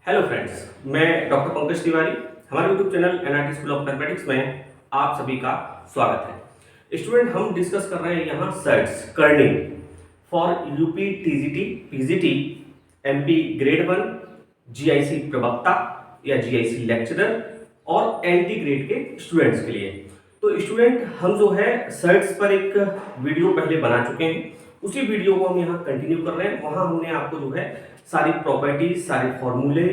Hello friends, मैं doctor Pankaj Tiwari. हमारे YouTube channel NRT school of mathematics में आप सभी का स्वागत है। स्टूडेंट, हम डिस्कस कर रहे हैं यहाँ सर्ट्स कर्निंग for UP TGT, PGT, MP grade 1, GIC प्रवक्ता या जीआईसी लेक्चरर और एनटी ग्रेड के स्टूडेंट्स के लिए। तो स्टूडेंट, हम जो है सर्ट्स पर एक वीडियो पहले बना चुके हैं, उसी वीडियो को हम यहाँ कंटिन्यू कर रहे हैं। वहाँ हमने आपको जो है सारी प्रॉपर्टीज, सारे फॉर्मूले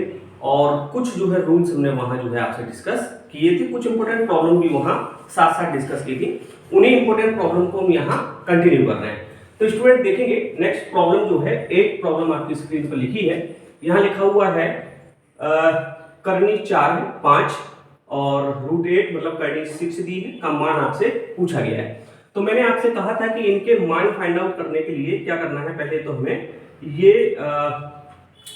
और कुछ जो है रूल्स हमने वहाँ जो है आपसे डिस्कस किए थे। कुछ इंपॉर्टेंट प्रॉब्लम भी वहाँ साथ साथ डिस्कस की थी। उन्हीं इंपॉर्टेंट प्रॉब्लम को हम यहाँ कंटिन्यू कर रहे हैं। तो स्टूडेंट देखेंगे नेक्स्ट प्रॉब्लम जो है, एक प्रॉब्लम आपकी स्क्रीन पर लिखी है। यहाँ लिखा हुआ है करनी 4 है 5 और √8 मतलब करनी 6 दी है, का मान आपसे पूछा गया है। तो मैंने आपसे कहा था कि इनके मान फाइंड आउट करने के लिए क्या करना है। पहले तो हमें ये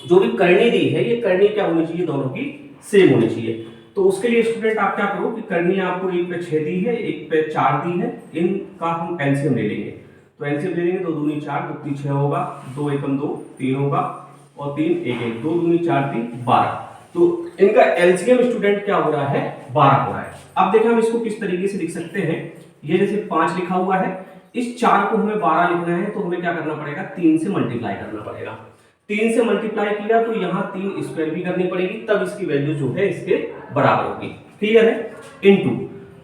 जो भी करनी दी है, ये करनी क्या होनी चाहिए, दोनों की सेम होनी चाहिए। तो उसके लिए स्टूडेंट आप क्या करो कि करनी आपको एक पे 6 दी है, एक पे 4 दी है, इनका हम एलसीएम ले लेंगे। तो एलसीएम ले लेंगे, 2 दूनी 4, 2 3 6 होगा, 2 एकम 2 3 होगा और 3 1 1, 2 दूनी 4 3 12। तो इनका एलसीएम स्टूडेंट क्या हो रहा है, 12 हो रहा है। अब देखिए हम इसको किस तरीके से लिख सकते हैं। ये जैसे 5 लिखा हुआ है, इस 4 को हमें 12 लिखना है, तो हमें क्या करना पड़ेगा, 3 से मल्टीप्लाई करना पड़ेगा। 3 से मल्टीप्लाई किया तो यहाँ 3 स्क्वायर भी करनी पड़ेगी, तब इसकी वैल्यू जो है इसके बराबर होगी। क्लियर है? इनटू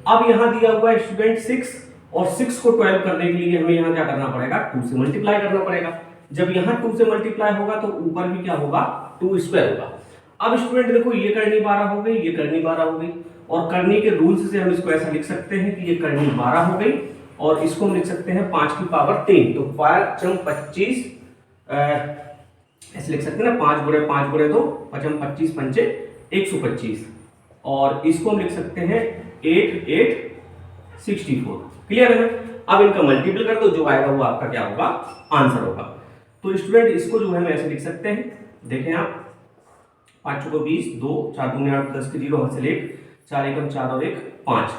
अब यहाँ दिया हुआ है स्टूडेंट 6 और 6 को 12 करने के लिए हमें यहाँ क्या करना पड़ेगा, 2 से मल्टीप्लाई करना पड़ेगा। जब यहाँ 2 से मल्टीप्लाई होगा तो ऊपर भी क्या होगा, 2 स्क्वायर होगा। अब स्टूडेंट देखो, ये करनी 12 हो गई, ये करनी 12 हो गई, और करनी के रूल्स से हम इसको ऐसा लिख सकते हैं कि ये करनी 12 हो गई और इसको हम लिख सकते हैं 5 की पावर 3। तो 5 25 ऐसे लिख सकते हैं ना, 5 गुणे 5 गुणे 2 5 25 पंचे 125, और इसको हम लिख सकते हैं 8 8 64। क्लियर है? अब इनका मल्टीपल कर दो, जो आएगा वो आपका क्या होगा, आंसर होगा। तो स्टूडेंट इसको जो है हम ऐसे लिख सकते हैं। देखें आप, 5 को 20, 2 4 दूनी 8 10 के 0 हाथ से 1, 4 एकम 4 और 1 5,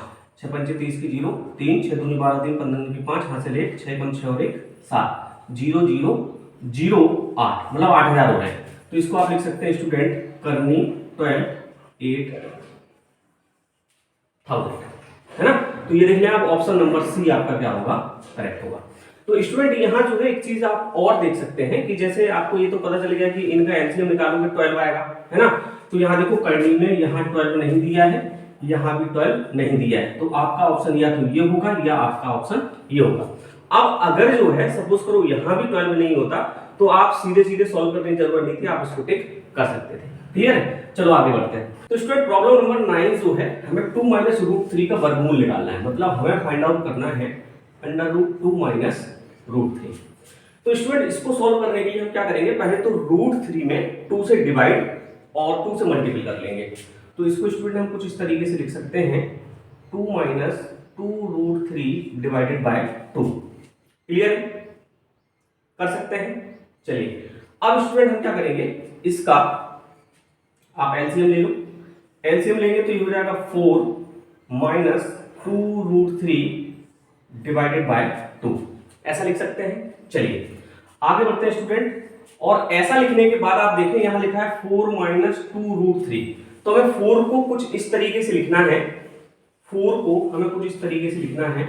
6 पंचे 30 की 0 3, 6 दूनी 12 3 15 की 5 हाथ से 1, 6 एकम 6 और 1 7 0 0 0 8 मतलब 8000 हो रहे हैं। तो इसको आप लिख सकते हैं स्टूडेंट करनी 12 8000, है ना। तो ये देख लें आप, ऑप्शन नंबर सी आपका क्या होगा, करेक्ट होगा। तो स्टूडेंट यहाँ जो है एक चीज आप और देख सकते हैं कि जैसे आपको ये तो पता चल गया कि इनका एलसीएम निकालोगे 12 आएगा, है ना। तो यहाँ देखो करनी में यहाँ 12 नहीं दिया है, यहाँ भी 12 नहीं दिया है, तो आपका ऑप्शन या तो ये होगा या आपका ऑप्शन ये होगा। अब अगर जो है सपोज करो यहाँ भी 12 नहीं होता, तो आप सीधे सीधे सॉल्व करने की जरूरत नहीं थी, आप इसको टिक कर सकते थे। क्लियर है? चलो आगे बढ़ते हैं। तो स्टूडेंट प्रॉब्लम नंबर 9 जो है, हमें 2 माइनस √3 का वर्गमूल निकालना है। मतलब हमें फाइंड आउट करना है √2 माइनस √3। तो स्टूडेंट इसको सॉल्व करने के लिए हम क्या करेंगे, पहले तो √3 में 2 से डिवाइड और 2 से मल्टीपल कर लेंगे। तो इसको स्टूडेंट हम कुछ इस तरीके से लिख सकते हैं, 2 माइनस 2√3 डिवाइडेड बाय 2। क्लियर कर सकते हैं? चलिए अब स्टूडेंट हम क्या करेंगे, इसका आप एलसीएम ले लो। एलसीएम लेंगे तो ये हो जाएगा 4 माइनस 2√3 डिवाइडेड बाय 2, ऐसा लिख सकते हैं। चलिए आगे बढ़ते हैं स्टूडेंट। और ऐसा लिखने के बाद आप देखें यहाँ लिखा है 4 माइनस 2√3, तो हमें 4 को कुछ इस तरीके से लिखना है। 4 को हमें कुछ इस तरीके से लिखना है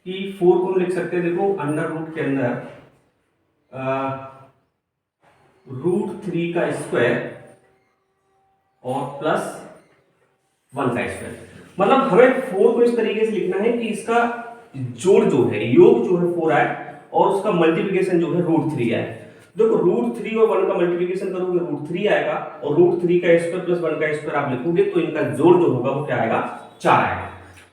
कि 4 को हम लिख सकते हैं, देखो अंडर रूट के अंदर √3 का स्क्वायर और प्लस 1 का स्क्वायर। मतलब हमें 4 को इस तरीके से लिखना है कि इसका जोड़ जो है, योग जो है 4 आए और उसका मल्टीप्लिकेशन जो है √3 आए। देखो √3 और 1 का मल्टीप्लिकेशन करोगे √3 आएगा, और √3 का स्क्वायर प्लस 1 का स्क्वायर आप लिखोगे तो इनका जोड़ जो होगा वो क्या आएगा, 4 आएगा।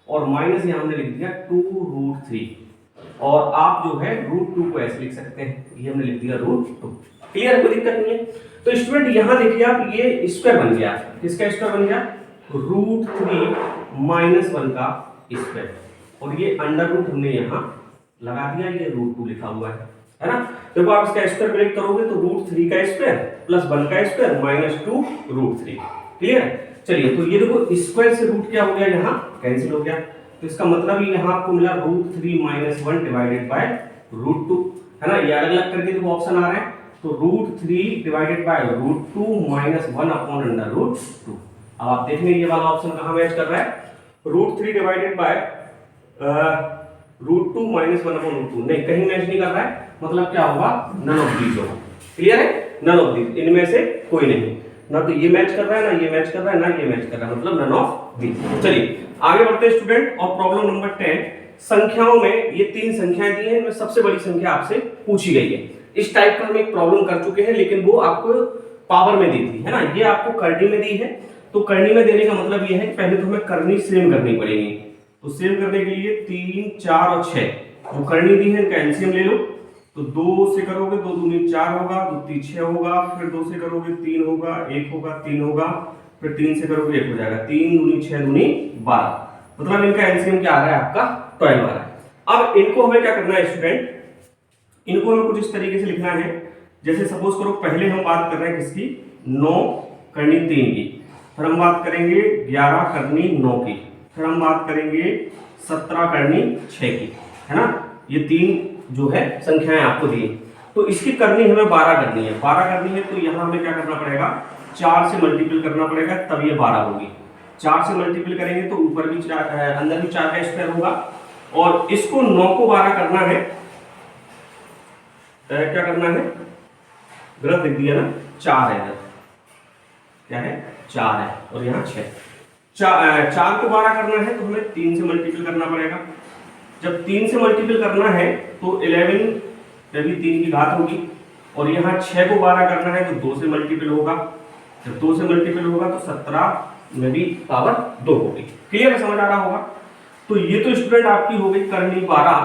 और माइनस यहाँ हमने लिख दिया 2√3, और आप जो है √2 को ऐसे लिख सकते हैं, ये हमने लिख दिया √2। क्लियर? कोई दिक्कत नहीं है। तो स्टूडेंट यहाँ देखिए आप, ये स्क्वायर बन गया। किसका स्क्वायर बन गया? √3 माइनस 1 का स्क्वायर, और ये अंडर रूट हमने यहाँ लगा दिया, ये √2 लिखा हुआ है ना। देखो आप इसका स्क्वायर ब्रेक करोगे तो √3 का स्क्वायर प्लस 1 का स्क्वायर माइनस 2 √3। क्लियर? चलिए तो ये देखो स्क्वायर से रूट क्या हो गया, यहाँ कैंसिल हो गया। तो इसका मतलब यहाँ आपको मिला √3 माइनस 1 डिवाइडेड बाय √2, है ना। ये अलग अलग करके देखो ऑप्शन आ रहे हैं, तो √3 डिवाइडेड बाय √2 माइनस 1 अपॉन √2। अब आप देख लेंगे ये वाला ऑप्शन कहाँ मैच कर रहा है, √3 डिवाइडेड बाय √2 माइनस 1 अपॉन √2, नहीं कहीं मैच नहीं कर रहा है, मतलब क्या होगा, नन ऑफ दीज होगा। क्लियर है, नन ऑफ दीज, इनमें से कोई नहीं, ना तो ये मैच कर रहा है, ना ये मैच कर रहा है, ना ये मैच कर रहा है, मतलब नन ऑफ दीज। चलिए आगे बढ़ते हैं स्टूडेंट, और प्रॉब्लम नंबर 10, संख्याओं में ये 3 संख्याएं दी हैं, इनमें सबसे बड़ी संख्या आपसे पूछी गई है। इस टाइप का हम एक प्रॉब्लम कर चुके हैं, लेकिन वो आपको पावर में दी थी, है ना, ये आपको करनी में दी है। तो करनी में देने का मतलब ये है कि पहले तो हमें करनी सेम करनी पड़ेगी। तो सेम करने के लिए 3, 4 और 6 जो करनी दी है इनका एलसीएम ले लो। तो 2 से करोगे 2 दूनी 4 होगा, 2 3 6 होगा, फिर 2 से करोगे 3 होगा, 1 होगा, 3 होगा, फिर 3 से करोगे 1 हो जाएगा, 3 दूनी 6 दूनी 12, मतलब इनका एलसीएम क्या आ रहा है आपका 12 आ रहा है। अब इनको हमें क्या करना है स्टूडेंट, इनको हमें कुछ इस तरीके से लिखना है, जैसे सपोज करो पहले हम बात कर रहे हैं किसकी, 9 करनी 3 की, फिर हम बात करेंगे 11 करनी 9 की, फिर हम बात करेंगे 17 करनी 6 की, है ना, ये 3 जो है संख्याएं आपको दी। तो इसकी करनी हमें 12 करनी है, 12 करनी है, तो यहाँ हमें क्या करना पड़ेगा, 4 से मल्टीपल करना पड़ेगा, तब ये 12 होगी। 4 से मल्टीपल करेंगे तो ऊपर भी 4, अंदर भी 4 का स्क्वायर होगा, और इसको 9 को 12 करना है, क्या करना है, गलत लिख दिया ना, 4 है, क्या है 4 है, और यहाँ 6, 4 को 12 करना है तो हमें 3 से मल्टीपल करना पड़ेगा। जब 3 से मल्टीपल करना है तो 11 भी 3 की घात होगी, और यहाँ 6 को 12 करना है तो 2 से मल्टीपल होगा, जब 2 से मल्टीपल होगा तो 17 में भी पावर 2 होगी। क्लियर है, समझ आ रहा होगा। तो ये तो स्टूडेंट आपकी हो गई करनी 12,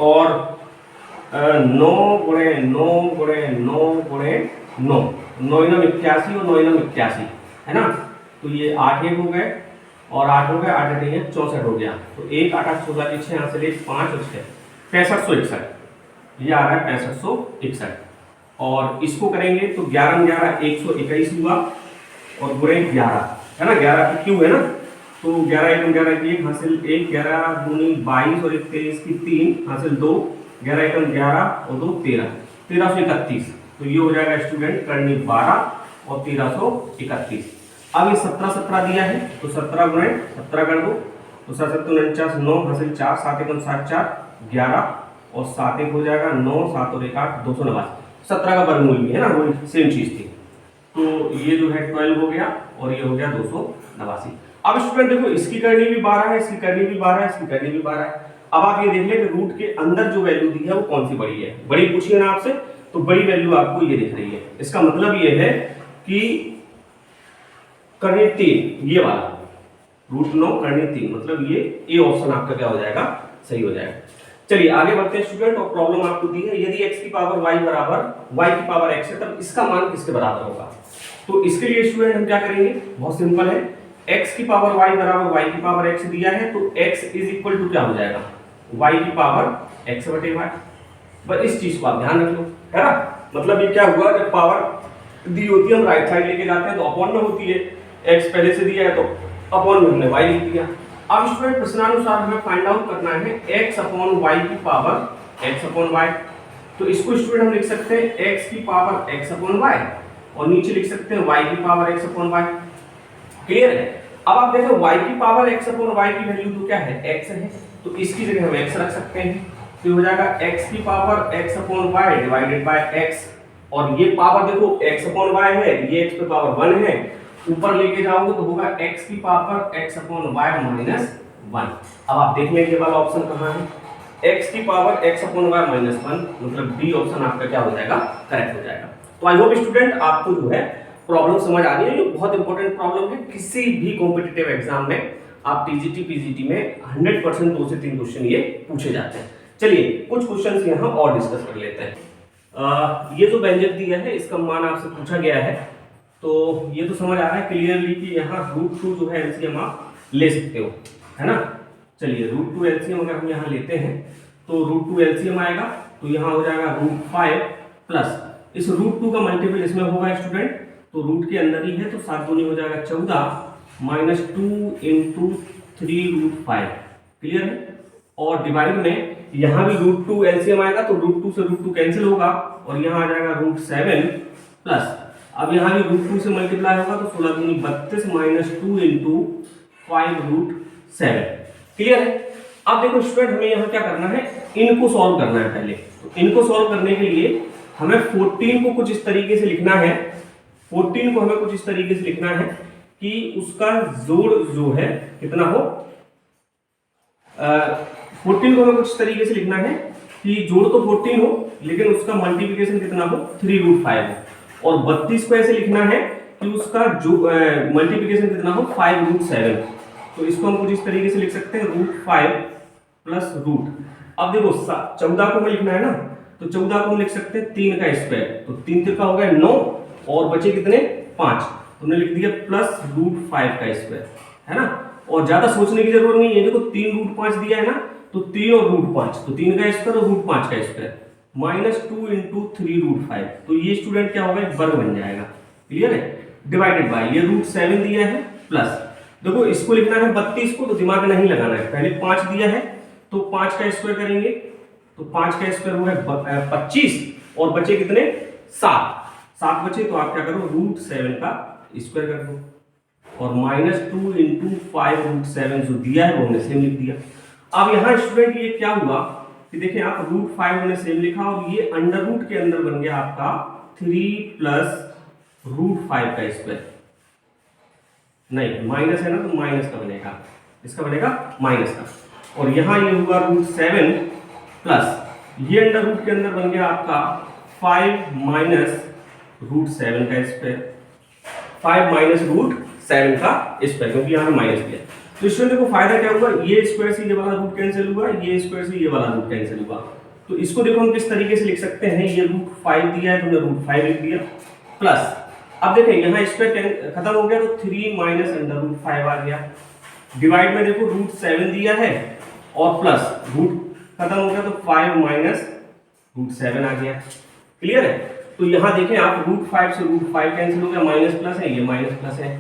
और 9 गुणे 9 गुणे 9 गुणे 9, 9 9 81 और 9 9 81, है ना, तो ये 8 1 हो गए, और 8 हो गए, 8 8 है 64 हो गया, तो 1 8 8 16 की 6 यहाँ से ले 5 और 6 6561, ये आ रहा है 6561। और इसको करेंगे तो 11 11 121 हुआ, और गुणे 11, है ना, 11 की क्यू है ना, तो 11 1 11 की 1 हासिल 1, 11 दूनी 22 और 1 23 की 3 हासिल 2, 11 1 11 और 2 13, 1331। तो ये हो जाएगा स्टूडेंट करनी 12 और 1331। अब ये 17 17 दिया है, तो 17 गुणे 17 कर दो, तो 7 7 49, 9 हासिल 4, 7 1 7 4 11, और 7 1 हो जाएगा 9, 7 और 1 8, 289। 17 का वर्गमूल भी है ना, वही सेम चीज थी। तो ये जो है 12 हो गया, और ये हो गया 289। अब स्टूडेंट देखो, इसकी करनी भी 12 है, इसकी करनी भी 12 है, इसकी करनी भी 12 है। अब आप ये देख लें कि रूट के अंदर जो वैल्यू दी है वो कौन सी बड़ी है, बड़ी पूछी है ना आपसे, तो बड़ी वैल्यू आपको ये दिख रही है। इसका मतलब ये है कि करनी 3, ये वाला √9 करनी 3, मतलब ये ए ऑप्शन आपका क्या हो जाएगा, सही हो जाएगा। चलिए आगे बढ़ते हैं स्टूडेंट, और प्रॉब्लम आपको दी है, यदि x की पावर y बराबर y की पावर x है, तब इसका मान किसके बराबर होगा। तो इसके लिए स्टूडेंट हम क्या करेंगे, बहुत सिंपल है, x की पावर y बराबर y की पावर x दिया है, तो x इज इक्वल टू क्या हो जाएगा, y की पावर x बटे y। बस इस चीज को आप ध्यान रख लो, है ना, मतलब ये क्या हुआ, जब पावर दी होती है हम राइट साइड लेके जाते हैं तो अपॉन में होती है, x पहले से दिया है तो अपॉन में हमने y लिख दिया। अब स्टूडेंट प्रश्नानुसार हमें फाइंड आउट करना है x अपॉन y की पावर x अपॉन y। तो इसको स्टूडेंट हम लिख सकते हैं x की पावर x अपॉन y, और नीचे लिख सकते हैं y की power x upon y। Clear है। अब आप देखो y की पावर x अपॉन y की वैल्यू तो क्या है, x है, तो इसकी जगह हम x रख सकते हैं, तो हो जाएगा x की power x upon y divided by x, और ये पावर देखो x अपॉन y है, ये x पे पावर 1 है, ऊपर लेके जाओगे तो होगा x की power x upon y minus 1। अब आप देख लेंगे वाला ऑप्शन कहाँ है, x की power x upon y minus 1, मतलब डी ऑप्शन आपका क्या हो जाएगा, करेक्ट हो जाएगा। तो आई होप स्टूडेंट आपको जो है प्रॉब्लम समझ आ रही है, ये बहुत इंपॉर्टेंट प्रॉब्लम है, किसी भी कॉम्पिटिटिव एग्जाम में आप टीजीटी पीजीटी में 100% 2 से 3 क्वेश्चन ये पूछे जाते हैं। चलिए कुछ क्वेश्चंस यहाँ और डिस्कस कर लेते हैं। ये जो व्यंजक दिया है इसका मान आपसे पूछा गया है, तो ये तो समझ आ रहा है क्लियरली कि यहाँ √2 जो है एलसीएम आप ले सकते हो, है ना। चलिए √2 एलसीएम अगर हम यहाँ लेते हैं तो √2 एलसीएम आएगा, तो यहाँ हो जाएगा √5 प्लस इस √2 का मल्टीपल इसमें होगा स्टूडेंट, तो रूट के अंदर ही है, तो 7 दूनी हो जाएगा 14 माइनस 2 इंटू 3 √5। क्लियर है। और डिवाइड में यहाँ भी √2 एलसीएम आएगा तो √2 से √2 कैंसिल होगा और यहाँ आ जाएगा √7 प्लस, अब यहाँ भी √2 से मल्टीप्लाई होगा तो 16 दूनी 32 माइनस 2 इंटू 5√7। क्लियर है? अब देखो स्टूडेंट, हमें यहाँ क्या करना है, इनको सॉल्व करना है पहले। तो इनको सॉल्व करने के लिए हमें 14 को कुछ इस तरीके से लिखना है, 14 को हमें कुछ इस तरीके से लिखना है कि उसका जोड़ जो है कितना हो, 14 को हमें कुछ तरीके से लिखना है कि जोड़ तो 14 हो लेकिन उसका मल्टीप्लिकेशन कितना हो, 3√5 हो, और 32 को ऐसे लिखना है कि उसका जो मल्टीप्लिकेशन कितना हो, 5√7। तो इसको हम कुछ इस तरीके से लिख सकते हैं √5 प्लस रूट। अब देखो 14 को हमें लिखना है ना, तो 14 को हम लिख सकते हैं 3 का स्क्वायर, तो 3 का हो गया 9 और बचे कितने 5, तो हमने लिख दिया प्लस √5 का स्क्वायर, है ना। और ज्यादा सोचने की जरूरत नहीं है, देखो 3√5 दिया है ना, तो 3 और √5, तो 3 का स्क्वायर और √5 का स्क्वायर माइनस 2 इंटू 3√5, तो ये स्टूडेंट क्या होगा, वर्ग बन जाएगा। क्लियर है? डिवाइडेड बाय ये √7 दिया है प्लस, देखो इसको लिखना है 32 को, तो दिमाग नहीं लगाना है, पहले 5 दिया है तो 5 का स्क्वायर करेंगे, तो 5 का स्क्वायर हुआ है 25 और बचे कितने 7 बचे, तो आप क्या करो √7 का स्क्वायर कर दो और माइनस 2 इंटू 5√7 जो दिया है वो हमने सेम लिख दिया। अब यहाँ स्टूडेंट ये क्या हुआ कि देखिए आप √5 हमने सेम लिखा और ये अंडर रूट के अंदर बन गया आपका 3 प्लस √5 का स्क्वायर, नहीं माइनस है ना तो माइनस का बनेगा, इसका बनेगा माइनस का, और यहाँ ये हुआ √7 प्लस ये अंडर रूट के अंदर बन गया आपका 5 माइनस √7 का स्क्वायर, 5 माइनस √7 का स्क्वायर, क्योंकि यहाँ माइनस दिया। तो इसमें देखो फायदा क्या हुआ, ये स्क्वायर से ये वाला रूट कैंसिल हुआ, ये स्क्वायर से ये वाला रूट कैंसिल हुआ। तो इसको देखो हम किस तरीके से लिख सकते हैं, ये √5 दिया है तो हमने √5 लिख दिया प्लस, अब देखें यहाँ स्क्वायर खत्म हो गया तो 3 माइनस √5 आ गया, डिवाइड में देखो √7 दिया है और प्लस रूट खत्म हो गया तो 5 माइनस √7 आ गया। क्लियर है? तो यहाँ देखें आप √5 से √5 कैंसिल हो गया, माइनस प्लस है, ये माइनस प्लस है,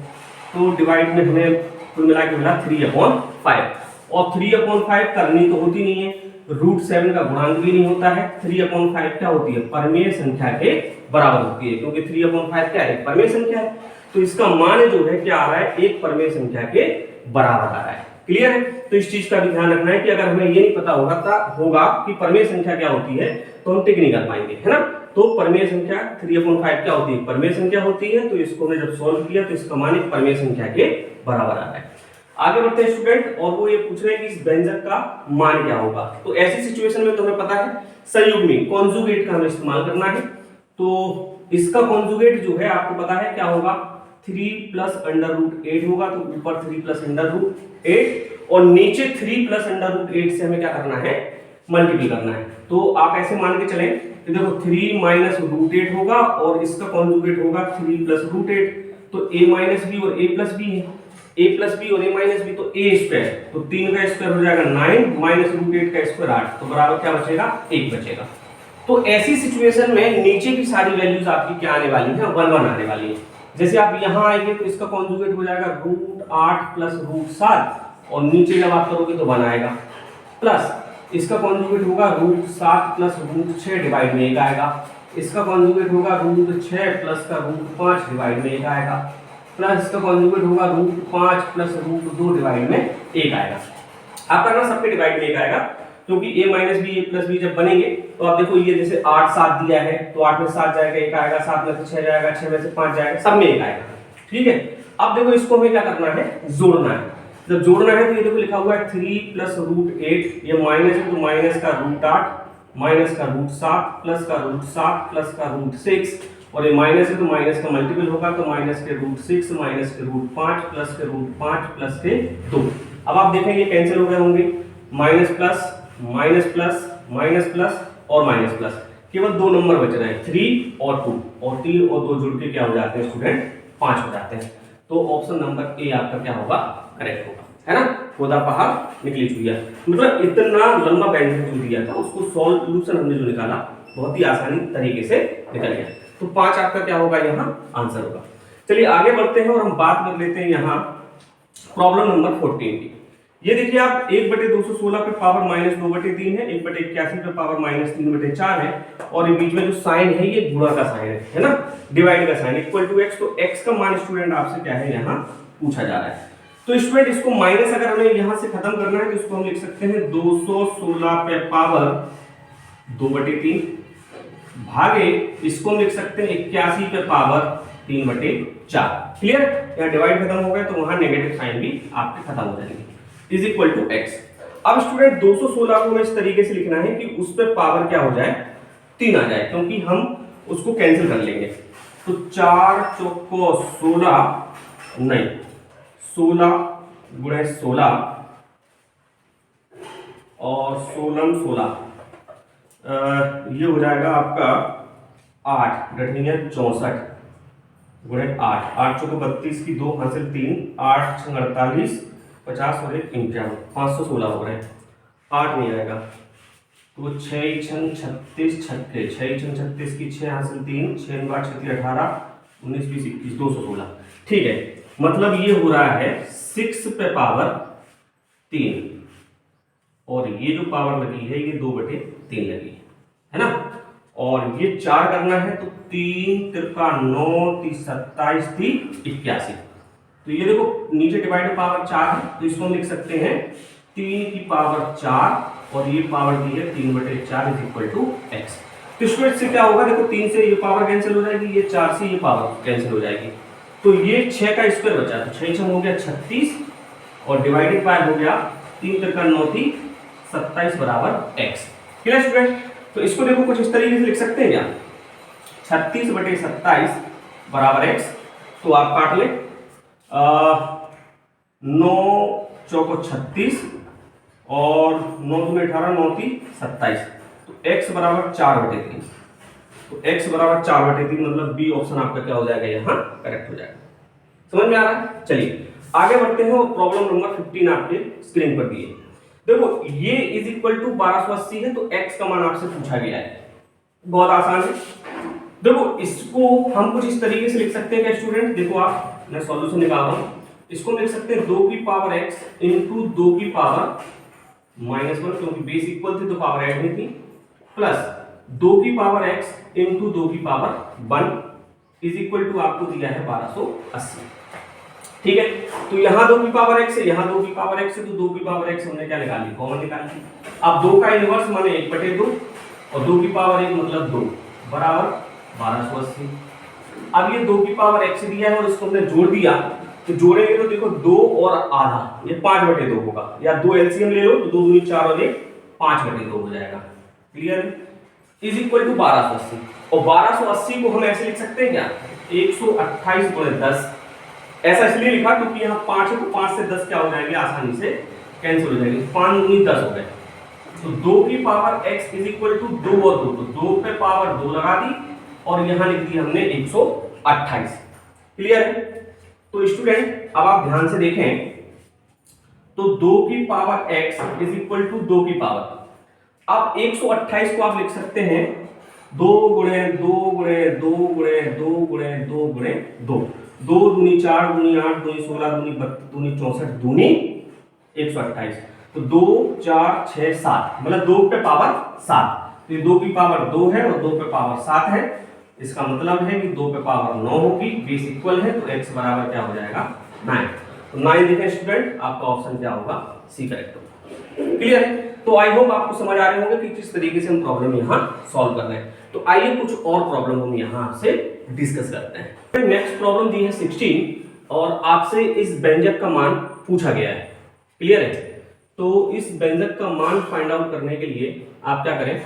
तो डिवाइड में हमें कुल मिला के मिला 3/5, और 3/5 करनी तो होती नहीं है, √7 का गुणांक भी नहीं होता है, 3/5 क्या होती है, परमेय संख्या के बराबर होती है, क्योंकि 3/5 क्या है, एक परमेय संख्या है, तो इसका मान जो है क्या आ रहा है, एक परमेय संख्या के बराबर आ रहा है। क्लियर है? तो इस चीज का भी ध्यान रखना है कि अगर हमें ये नहीं पता होगा कि परमेय संख्या क्या होती है तो हम टिक नहीं कर पाएंगे, है ना। तो परमेय संख्या 3/5 क्या होती है, परमेय संख्या होती है, तो इसको हमने जब सॉल्व किया तो इसका मान एक परमेय संख्या के बराबर आ रहा है। आगे बढ़ते हैं स्टूडेंट, और वो ये पूछ रहे हैं कि इस व्यंजक का मान क्या होगा। तो ऐसी सिचुएशन में तुम्हें पता है संयुग्मी कॉन्जुगेट का हमें इस्तेमाल करना है, तो इसका कॉन्जुगेट जो है आपको पता है क्या होगा, 3 प्लस √8 होगा, तो ऊपर 3 प्लस √8 और नीचे 3 प्लस √8 से हमें क्या करना है, मल्टीप्लाई करना है। तो आप ऐसे मान के चलें कि देखो 3 माइनस √8 होगा और इसका कॉन्जुगेट होगा 3 प्लस √8, तो a माइनस बी और a प्लस बी है, a प्लस बी और a माइनस बी, तो a स्क्वायर, तो 3 का स्क्वायर हो जाएगा 9 माइनस √8 का स्क्वायर 8, तो बराबर क्या बचेगा, 1 बचेगा। तो ऐसी सिचुएशन में नीचे की सारी वैल्यूज आपकी क्या आने वाली है, 1 1 आने वाली है। जैसे आप यहाँ आएंगे तो इसका कॉन्जुगेट हो जाएगा √8 प्लस √7 और नीचे जब आप करोगे तो 1 आएगा, प्लस इसका कॉन्जुगेट होगा √7 प्लस √6 डिवाइड में 1 आएगा, इसका कॉन्जुगेट होगा √6 प्लस का √5 डिवाइड में 1 आएगा, प्लस इसका कॉन्जुगेट होगा √5 प्लस √2 डिवाइड में 1 आएगा। आप करना सबके डिवाइड में 1 आएगा, क्योंकि a minus B a plus B जब बनेंगे तो आप देखो ये जैसे 8 7 दिया है तो 8 में 7 जाएगा 1 आएगा, 7 में से 6 जाएगा, 6 में से 5 जाएगा, सब में 1 आएगा। ठीक है, अब देखो इसको हमें क्या करना है, जोड़ना है। जब जोड़ना है तो ये देखो लिखा हुआ है 3 प्लस √8, ये माइनस है तो माइनस का √8 माइनस का √7 प्लस का √7 प्लस का √6, और ये माइनस है तो माइनस का मल्टीपल होगा, तो माइनस के √6 माइनस के √5 प्लस के √5 प्लस के 2। अब आप देखेंगे कैंसिल हो गए होंगे, minus plus minus plus minus plus और माइनस प्लस, केवल 2 नंबर बच रहे हैं 3 और 2, और 3 और 2 जुड़ के क्या हो जाते हैं स्टूडेंट, 5 हो जाते हैं। तो ऑप्शन नंबर ए आपका क्या होगा, करेक्ट होगा, है ना। खुदा पहाड़ निकली चुहिया, मतलब इतना लंबा व्यंजक जो दिया था उसको सॉल्यूशन हमने जो निकाला बहुत ही आसानी तरीके से निकल गया। तो 5 आपका क्या होगा, यहाँ आंसर होगा। चलिए आगे बढ़ते हैं और हम बात कर लेते हैं यहाँ प्रॉब्लम नंबर 14 की। ये देखिए आप 1/216 पे पावर -2/3 है, 1/81 पे पावर -3/4 है, और ये बीच में जो साइन है ये गुणा का साइन है ना, डिवाइड का साइन इक्वल टू x। तो x का मान स्टूडेंट आपसे क्या है यहाँ पूछा जा रहा है। तो स्टूडेंट इसको माइनस अगर हमें यहाँ से खत्म करना है तो इसको हम लिख सकते हैं 216 पे पावर 2/3 भागे इसको हम लिख सकते हैं 81 पे पावर 3/4। क्लियर? यहाँ डिवाइड खत्म हो गया तो वहां नेगेटिव साइन भी आपके खत्म हो जाएंगे, इज इक्वल टू x। अब स्टूडेंट 216 को हमें इस तरीके से लिखना है कि उस पे पावर क्या हो जाए 3 आ जाए, क्योंकि हम उसको कैंसिल कर लेंगे। तो 4 चौको 16 नहीं 16 गुणे 16 और 16 ये हो जाएगा आपका 8 डटनिया 64 गुणे 8, 8 चौको 32 की 2 हासिल 3, 8 छंग 48, 50 और 1 51, 516 हो रहे हैं, 8 नहीं आएगा तो 6 छंग 36 छक्के, 6 छंग 36 की 6 हासिल 3, 6 8 36 18, 19 20 21 216। ठीक है, मतलब ये हो रहा है 6 पे पावर 3 और ये जो पावर लगी है ये 2/3 लगी है ना, और ये 4 करना है तो 3 तिरका 9 30 27 30 81। तो ये देखो नीचे डिवाइड पावर 4 है तो इसको हम लिख सकते हैं 3 की पावर 4 और ये पावर दी है 3/4 इज इक्वल टू x। तो स्टूडेंट से क्या होगा, देखो 3 से ये पावर कैंसिल हो जाएगी, ये 4 से ये पावर कैंसिल हो जाएगी, तो ये 6 का स्क्वायर बचा, तो 6 6 हो गया 36 और डिवाइडेड बाय हो गया 3 तिरका 9 30 27 बराबर x। Clear student? तो इसको देखो कुछ इस तरीके से लिख सकते हैं क्या, 36/27 बराबर x। तो आप काट ले 9 चौको 36 और 9 दूनी 18 9 3 27, तो x बराबर 4/3। तो x बराबर 4/3 मतलब बी ऑप्शन आपका क्या हो जाएगा यहाँ करेक्ट हो जाएगा। समझ में आ रहा है? चलिए आगे बढ़ते हैं और प्रॉब्लम नंबर 15 आपके स्क्रीन पर दिए। देखो ये इज इक्वल टू 1280 है तो x का मान आपसे पूछा गया है, बहुत आसान है। देखो इसको हम कुछ इस तरीके से लिख सकते हैं क्या स्टूडेंट, देखो आप मैं सॉल्यूशन निकाल रहा हूं, इसको लिख सकते हैं 2 की पावर x इंटू 2 की पावर -1 क्योंकि बेस इक्वल थी तो पावर ऐड नहीं थी, प्लस 2 की पावर x इंटू 2 की पावर 1 इज इक्वल टू आपको दिया है 1280। ठीक है, तो यहाँ 2 की पावर x है, यहाँ 2 की पावर x है, तो 2 की पावर x हमने क्या निकाली, कॉमन निकाली। अब 2 का इनवर्स माने 1/2 और 2 की पावर 1 मतलब 2 बराबर 1280। अब ये 2 की पावर x दिया है और इसको हमने जोड़ दिया, तो जोड़ेंगे तो देखो 2 और आधा ये 5/2 होगा, या 2 एलसीएम ले लो तो 2 दूनी 4 और 1 5/2 हो जाएगा। क्लियर? इज इक्वल टू 1280, और 1280 को हम ऐसे लिख सकते हैं क्या, 128 गुणे 10। ऐसा इसलिए लिखा क्योंकि यहाँ 5 है तो 5 से 10 क्या हो जाएंगे, आसानी से कैंसिल हो जाएंगे, 5 दूनी 10 हो गए। तो 2 की power x is equal to 2 और 2, तो 2 पे पावर 2 लगा दी और यहाँ लिख दी हमने 128। क्लियर है? तो स्टूडेंट अब आप ध्यान से देखें तो 2 की power x is equal to 2 की पावर, अब 128 को आप लिख सकते हैं 2 गुणे 2 गुणे 2 गुणे 2 गुणे 2 गुणे 2, 2 दूनी 4 दूनी 8 दूनी 16 दूनी 32 दूनी 64 दूनी 128, तो 2 4 6 7 मतलब 2 पे पावर 7, तो ये 2 की पावर 2 है और 2 पे पावर 7 है, इसका मतलब है कि 2 पे पावर 9 होगी, बेस इक्वल है तो x बराबर क्या हो जाएगा 9। तो 9 देखें स्टूडेंट, आपका ऑप्शन क्या होगा, सी करेक्ट होगा। क्लियर है? तो आई होप आपको समझ आ रहे होंगे कि किस तरीके से हम प्रॉब्लम यहाँ सॉल्व कर रहे हैं। तो आइए कुछ और प्रॉब्लम हम यहाँ से डिस्कस करते हैं। नेक्स्ट प्रॉब्लम दी है 16 और आपसे इस व्यंजक का मान पूछा गया है। क्लियर है? तो इस व्यंजक का मान फाइंड आउट करने के लिए आप क्या करें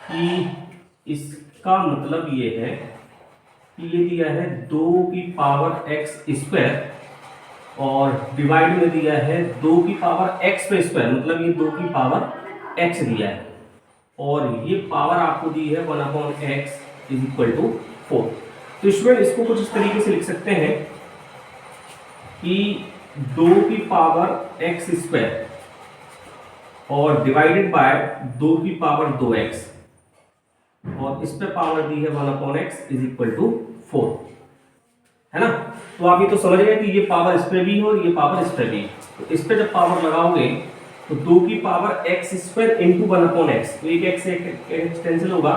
कि इसका मतलब ये है कि ये दिया है 2 की पावर x स्क्वायर और डिवाइड में दिया है 2 की पावर x पे स्क्वायर, मतलब ये 2 की पावर x दिया है और ये पावर आपको दी है 1/x इज इक्वल टू 4। तो स्टूडेंट इसको कुछ इस तरीके से लिख सकते हैं कि 2 की पावर x स्क्वायर और डिवाइडेड बाय 2 की पावर 2x और इस पे पावर दी है 1/x इज इक्वल टू 4, है ना। तो आप ये तो समझ गए कि ये पावर इस पे भी है और ये पावर इस पे भी है। तो इस पे जब पावर लगाओगे तो 2 की power x square into 1/x, तो एक एक्स एक कैंसिल होगा,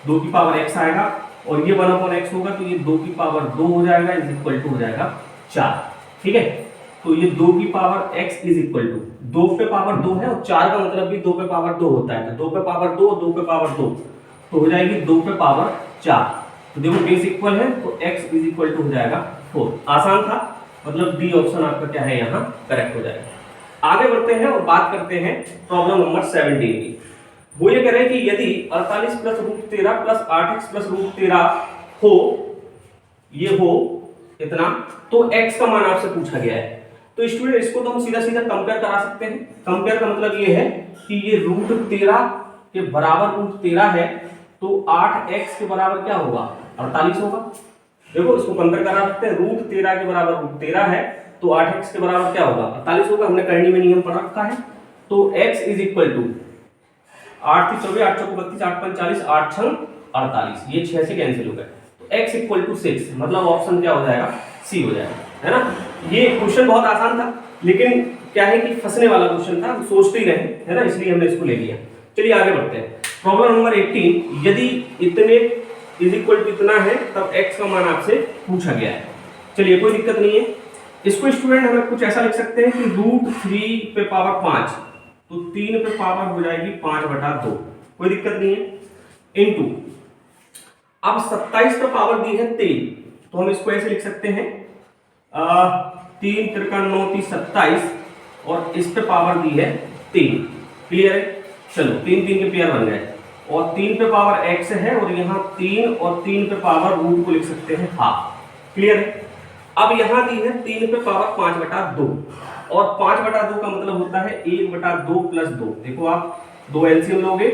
2 की पावर x आएगा और ये 1/x होगा तो ये 2 की पावर 2 हो जाएगा इज इक्वल टू हो जाएगा 4। ठीक है, तो ये 2 की power x is equal to 2 पे पावर 2 है और 4 का मतलब भी 2 पे पावर 2 होता है, तो 2 पे पावर 2 2 पे पावर 2 तो हो जाएगी 2 पे पावर 4। तो देखो बेस इक्वल है तो x इज इक्वल टू हो जाएगा 4। आसान था, मतलब डी ऑप्शन आपका क्या है यहाँ करेक्ट हो जाएगा। आगे बढ़ते हैं और बात करते हैं प्रॉब्लम नंबर 17 की। वो ये कह रहे हैं कि यदि 48 plus root 13 plus 8x plus root 13 हो, ये हो इतना, तो x का मान आपसे पूछा गया है। तो स्टूडेंट इसको तो हम सीधा सीधा कंपेयर करा सकते हैं। कंपेयर का मतलब ये है कि ये रूट 13 के बराबर रूट 13 है तो 8x के बराबर क्या होगा 48 होगा। देखो इसको कंपेयर करा सकते हैं, रूट 13 के बराबर रूट 13 है तो 8x के बराबर क्या होगा 48 होगा। हमने करनी में नियम पढ़ रखा है। तो x इज इक्वल टू 8 3 24 8 4 32 8 5 40 8 6 48, ये 6 से कैंसिल हो गए तो x इक्वल टू 6, मतलब ऑप्शन क्या हो जाएगा सी हो जाएगा, है ना। ये क्वेश्चन बहुत आसान था लेकिन क्या है कि फंसने वाला क्वेश्चन था, सोचते ही रहे, है ना, इसलिए हमने इसको ले लिया। चलिए आगे बढ़ते हैं। प्रॉब्लम नंबर 18, यदि इतने इज इक्वल टू इतना है तब x का मान आपसे पूछा गया है। चलिए कोई दिक्कत नहीं है, इसको स्टूडेंट हमें कुछ ऐसा लिख सकते हैं कि रूट 3 पे पावर 5 तो 3 पे पावर हो जाएगी 5/2, कोई दिक्कत नहीं है, इनटू अब 27 पे पावर दी है 3 तो हम इसको ऐसे लिख सकते हैं 3 3 9 30 27 और इस पे पावर दी है 3। क्लियर है, चलो 3 3 के पेयर बन गए और 3 पे पावर x है और यहाँ 3 और 3 पे पावर रूट को लिख सकते हैं हाफ। क्लियर है, अब यहाँ दी है 3 पे पावर 5/2 और 5/2 का मतलब होता है 1/2 प्लस 2। देखो आप 2 एलसीएम लोगे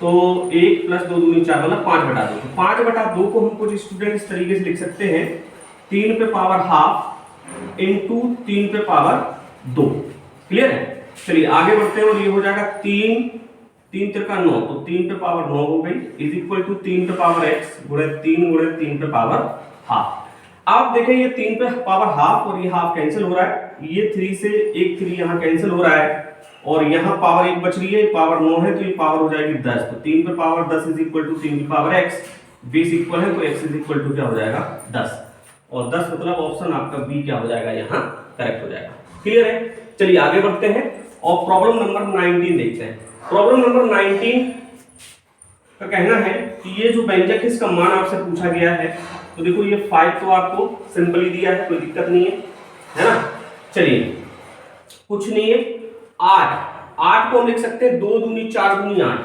तो 1 प्लस 2 दूनी 4 मतलब 5/2। तो 5/2 को हम कुछ स्टूडेंट इस तरीके से लिख सकते हैं 3 पे पावर हाफ इंटू 3 पे पावर 2। क्लियर है, चलिए आगे बढ़ते हैं और ये हो जाएगा 3 3 3 9 तो 3 पे पावर 9 हो गई इज इक्वल टू 3 पे पावर x गुणे 3 पे पावर हाफ। आप देखें ये 3 पे पावर हाफ और ये हाफ कैंसिल हो रहा है, ये 3 से एक 3 यहाँ कैंसिल हो रहा है और यहाँ पावर 1 बच रही है, पावर 9 है तो ये पावर हो जाएगी 10। तो 3 पे पावर 10 इज इक्वल टू 3 की पावर x, बेस इक्वल है तो x इज इक्वल टू क्या हो जाएगा 10 और 10 मतलब ऑप्शन आपका बी क्या हो जाएगा यहाँ करेक्ट हो जाएगा। क्लियर है, चलिए आगे बढ़ते हैं और प्रॉब्लम नंबर 19 देखते हैं। प्रॉब्लम नंबर 19 का कहना है कि ये जो व्यंजक है इसका मान आपसे पूछा गया है। तो देखो ये 5 तो आपको सिंपली दिया है, कोई दिक्कत नहीं है ना। चलिए कुछ नहीं है, 8 को हम लिख सकते हैं 2 दूनी 4 दूनी 8,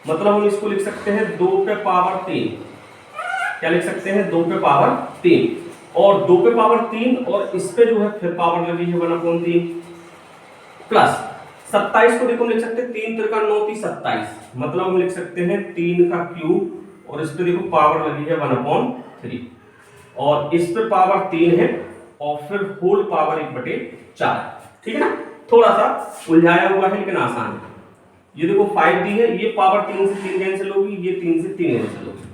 मतलब हम इसको लिख सकते हैं 2 पे पावर 3। क्या लिख सकते हैं 2 पे पावर 3 और 2 पे पावर 3 और इस पे जो है फिर पावर लगी है 1/3 प्लस 27 को देखो हम लिख सकते हैं 3 3 9 30 27, मतलब हम लिख सकते हैं 3 का क्यूब और इस पे देखो पावर लगी है 1/3 और इस पे पावर 3 है और फिर होल पावर 1/4। ठीक है ना, थोड़ा सा उलझाया हुआ है लेकिन आसान है। ये देखो 5 दी है, ये पावर 3 से 3 कैंसिल होगी, ये 3 से 3 कैंसिल होगी,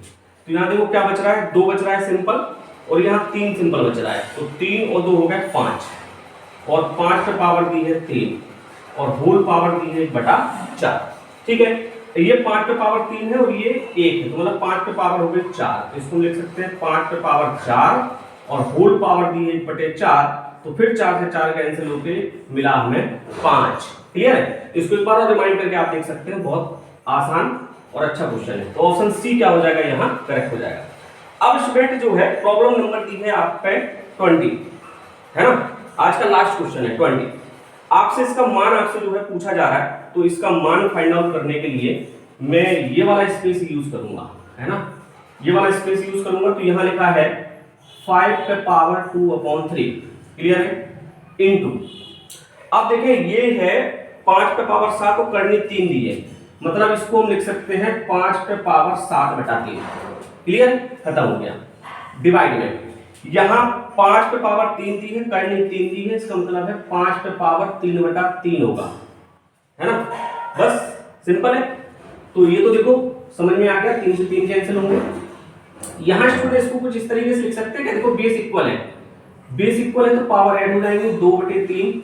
तो यहाँ देखो क्या बच रहा है 2 बच रहा है सिंपल और यहाँ 3 सिंपल बच रहा है, तो 3 और 2 हो गए 5 और 5 पे पावर दी है 3 और होल पावर दी है 1/4। ठीक है, ये 5 पे पावर 3 है और ये 1 है तो मतलब 5 पे पावर हो गई 4, तो इसको लिख सकते हैं 5 पे पावर 4 और होल पावर दी है 1/4, तो फिर 4 से 4 कैंसिल होके मिला हमें 5। क्लियर है, इसको एक बार और रिमाइंड करके आप देख सकते हैं, बहुत आसान और अच्छा क्वेश्चन है। तो ऑप्शन सी क्या हो जाएगा यहाँ करेक्ट हो जाएगा। अब स्टूडेंट जो है प्रॉब्लम नंबर दी है आप पे 20, है ना, आज का लास्ट क्वेश्चन है 20। आपसे इसका मान आपसे जो है पूछा जा रहा है, तो इसका मान फाइंड आउट करने के लिए मैं ये वाला स्पेस यूज करूंगा, है ना, ये वाला स्पेस यूज करूंगा। तो यहाँ लिखा है 5 पे पावर 2/3। क्लियर है, इनटू अब देखिए ये है 5 पे पावर 7 और करनी 3 दी है, मतलब इसको हम लिख सकते हैं 5 पे पावर 7/3। क्लियर, खत्म हो गया। डिवाइड में यहाँ 5 पे पावर 3 दी है, करनी 3 दी है, इसका मतलब है 5 पे पावर 3/3 होगा, है ना, बस सिंपल है। तो ये तो देखो समझ में आ गया, 3 से 3 कैंसिल होंगे। यहाँ स्टूडेंट इसको कुछ इस तरीके से लिख सकते हैं कि देखो बेस इक्वल है, बेस इक्वल है तो पावर ऐड हो जाएंगे 2/3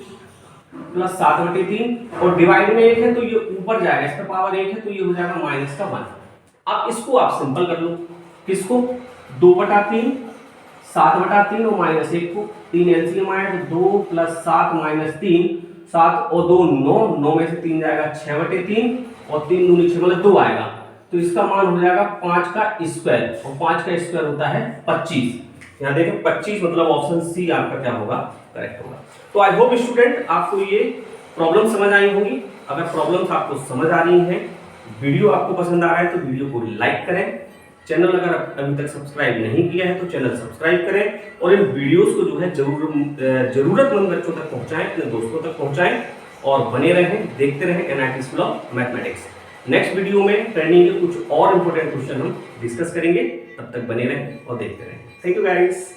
प्लस 7/3 और डिवाइड में 1 है तो ये ऊपर जाएगा, इसका पावर 1 है तो ये हो जाएगा -1। अब इसको आप सिंपल कर लो, किसको 2/3 7/3 और -1 को, 3 एलसीएम आया तो 2 + 7 - 3, 7 और 2 9, 9 में से 3 जाएगा 6/3 और 3 दूनी 6 मतलब 2 आएगा, तो इसका मान हो जाएगा 5 का स्क्वायर और 5 का स्क्वायर होता है 25। यहाँ देखें 25 मतलब ऑप्शन सी आपका क्या होगा, करेक्ट होगा। तो आई होप स्टूडेंट आपको ये प्रॉब्लम समझ आई होगी। अगर प्रॉब्लम्स आपको समझ आ रही हैं, वीडियो आपको पसंद आ रहा है तो वीडियो को लाइक करें। चैनल अगर अभी तक सब्सक्राइब नहीं किया है तो चैनल सब्सक्राइब करें और इन वीडियोस को जो है जरूरतमंद बच्चों तक पहुंचाएं, अपने दोस्तों तक पहुंचाएं और बने रहें, देखते रहें NIT school of mathematics. Next video में ट्रेंडिंग के कुछ और इंपॉर्टेंट क्वेश्चन हम डिस्कस करेंगे, तब तक बने रहें और देखते रहें। Thank you guys.